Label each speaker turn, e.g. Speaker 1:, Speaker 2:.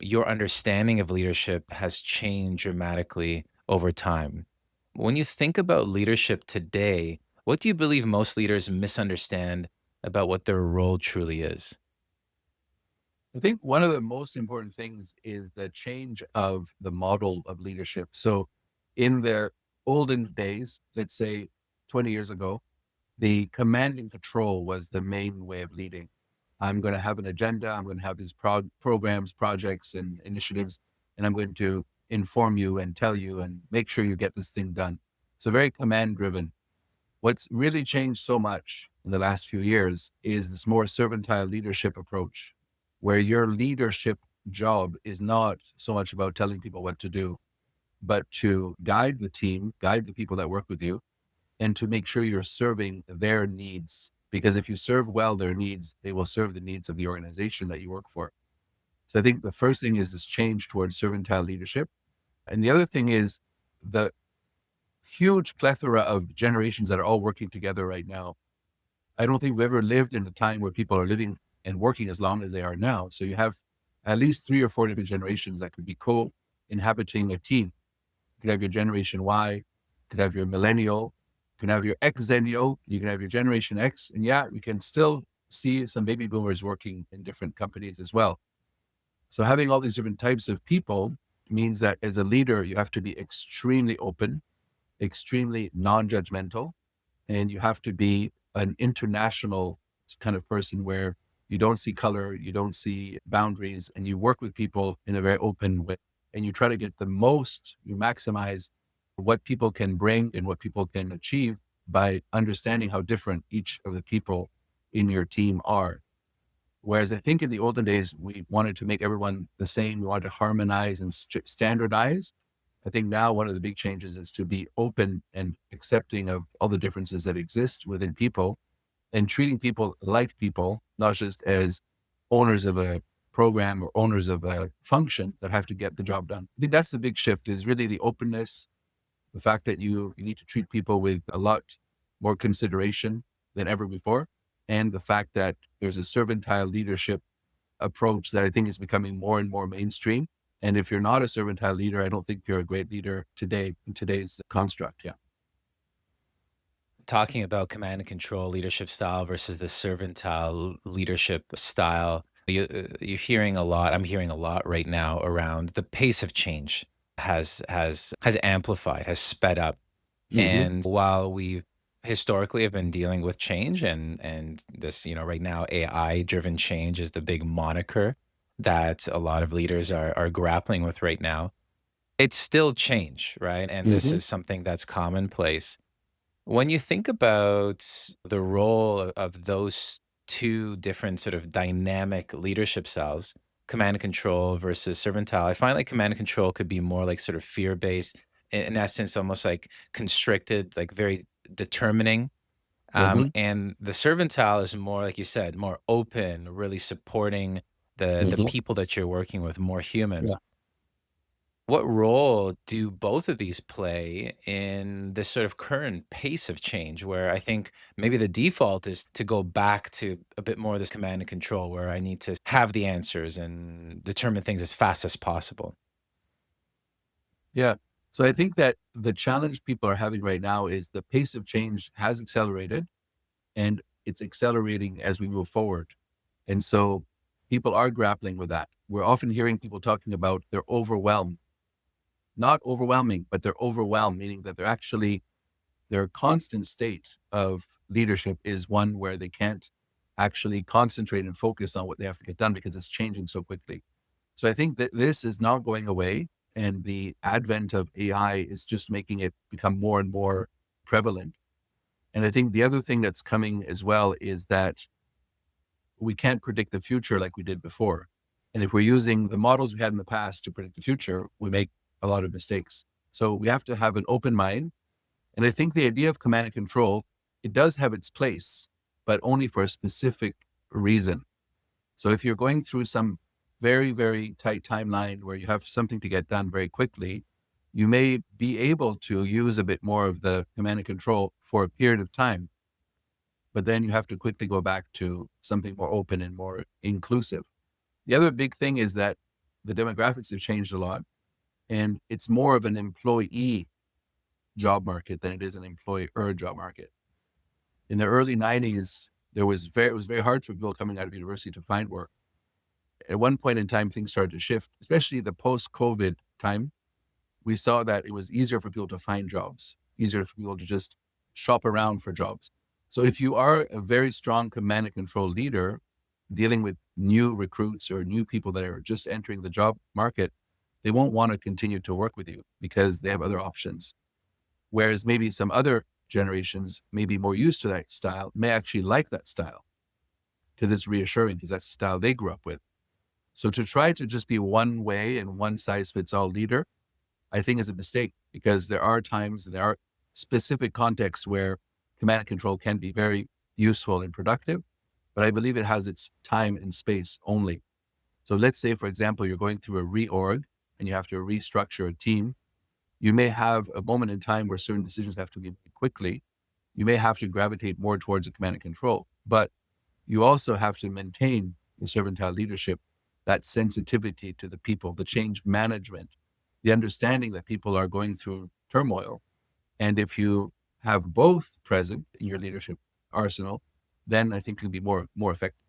Speaker 1: your understanding of leadership has changed dramatically over time. When you think about leadership today, what do you believe most leaders misunderstand about what their role truly is?
Speaker 2: I think one of the most important things is the change of the model of leadership. So, in the olden days, let's say 20 years ago, the command and control was the main way of leading. I'm going to have an agenda. I'm going to have these programs, projects, and initiatives, and I'm going to inform you and tell you and make sure you get this thing done. So, very command driven. What's really changed so much in the last few years is this more servantile leadership approach, where your leadership job is not so much about telling people what to do, but to guide the team, guide the people that work with you, and to make sure you're serving their needs. Because if you serve well their needs, they will serve the needs of the organization that you work for. So I think the first thing is this change towards servantile leadership. And the other thing is the huge plethora of generations that are all working together right now. I don't think we've ever lived in a time where people are living and working as long as they are now. So you have at least three or four different generations that could be co-inhabiting a team. You could have your generation Y, you could have your millennial, you can have your Xennial, you can have your generation X. And yeah, we can still see some baby boomers working in different companies as well. So having all these different types of people means that as a leader, you have to be extremely open, extremely non-judgmental, and you have to be an international kind of person where you don't see color, you don't see boundaries, and you work with people in a very open way. And you try to get the most, you maximize what people can bring and what people can achieve by understanding how different each of the people in your team are. Whereas I think in the olden days, we wanted to make everyone the same. We wanted to harmonize and standardize. I think now one of the big changes is to be open and accepting of all the differences that exist within people and treating people like people, not just as owners of a program or owners of a function that have to get the job done. I think that's the big shift is really the openness, the fact that you need to treat people with a lot more consideration than ever before, and the fact that there's a servantile leadership approach that I think is becoming more and more mainstream. And if you're not a servantile leader, I don't think you're a great leader today in today's construct. Yeah.
Speaker 1: Talking about command and control leadership style versus the servantile leadership style, you're hearing a lot. I'm hearing a lot right now around the pace of change has amplified, has sped up.
Speaker 2: Hmm.
Speaker 1: And while we historically have been dealing with change and this, right now AI driven change is the big moniker that a lot of leaders are grappling with right now. It's still change, right? And this
Speaker 2: Hmm.
Speaker 1: is something that's commonplace. When you think about the role of those two different sort of dynamic leadership styles, command and control versus servantile, I find like command and control could be more like sort of fear based, in essence, almost like constricted, like very determining.
Speaker 2: Hmm.
Speaker 1: And the servantile is more, like you said, more open, really supporting the
Speaker 2: Hmm.
Speaker 1: people that you're working with, more human.
Speaker 2: Yeah.
Speaker 1: What role do both of these play in this sort of current pace of change where I think maybe the default is to go back to a bit more of this command and control where I need to have the answers and determine things as fast as possible?
Speaker 2: Yeah. So I think that the challenge people are having right now is the pace of change has accelerated and it's accelerating as we move forward. And so people are grappling with that. We're often hearing people talking about they're overwhelmed, not overwhelming, but they're overwhelmed, meaning that they're actually their constant state of leadership is one where they can't actually concentrate and focus on what they have to get done because it's changing so quickly. So I think that this is not going away. And the advent of AI is just making it become more and more prevalent. And I think the other thing that's coming as well is that we can't predict the future like we did before. And if we're using the models we had in the past to predict the future, we make a lot of mistakes. So we have to have an open mind, and I think the idea of command and control, it does have its place, but only for a specific reason. So if you're going through some very, very tight timeline where you have something to get done very quickly, you may be able to use a bit more of the command and control for a period of time, but then you have to quickly go back to something more open and more inclusive. The other big thing is that the demographics have changed a lot, and it's more of an employee job market than it is an employer job market. In the early 90s, it was very hard for people coming out of university to find work. At one point in time, things started to shift, especially the post-COVID time. We saw that it was easier for people to find jobs, easier for people to just shop around for jobs. So if you are a very strong command and control leader dealing with new recruits or new people that are just entering the job market, they won't want to continue to work with you because they have other options. Whereas maybe some other generations may be more used to that style, may actually like that style because it's reassuring because that's the style they grew up with. So to try to just be one way and one size fits all leader, I think is a mistake because there are times and there are specific contexts where command and control can be very useful and productive, but I believe it has its time and space only. So let's say, for example, you're going through a reorg and you have to restructure a team. You may have a moment in time where certain decisions have to be made quickly. You may have to gravitate more towards a command and control, but you also have to maintain in servantile leadership that sensitivity to the people, the change management, the understanding that people are going through turmoil. And if you have both present in your leadership arsenal, then I think you'll be more effective.